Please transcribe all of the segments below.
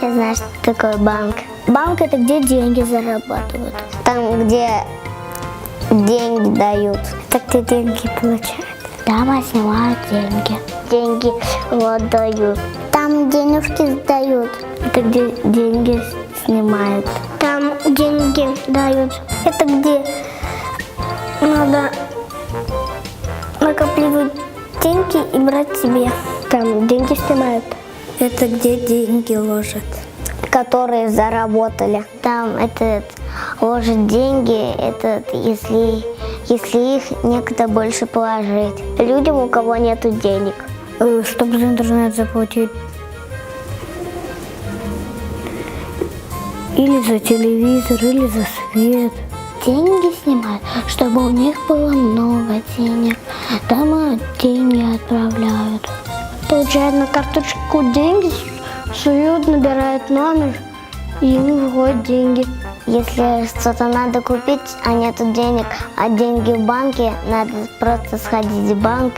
Я знаю, что такое банк. Банк — это где деньги зарабатывают. Там, где деньги дают. Это где деньги получают. Там снимают деньги. Деньги вот дают. Там денежки сдают. Это где деньги снимают. Там деньги дают. Это где надо накапливать деньги и брать себе. Там деньги снимают. Это где деньги ложат. Которые заработали. Там ложат деньги, если их некуда больше положить. Людям, у кого нету денег. Чтобы за интернет заплатить. Или за телевизор, или за свет. Деньги снимают, чтобы у них было много денег. Дома деньги отправляют. Получают на карточку деньги, суют, набирают номер и им вводят деньги. Если что-то надо купить, а нету денег, а деньги в банке, надо просто сходить в банк.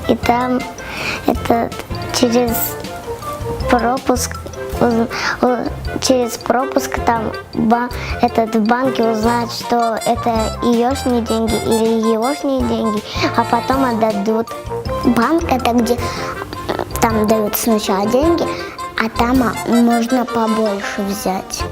И там через пропуск там в банке узнают, что это еешние деньги или еошние деньги, а потом отдадут. Банк — это где там дают сначала деньги, а там можно побольше взять.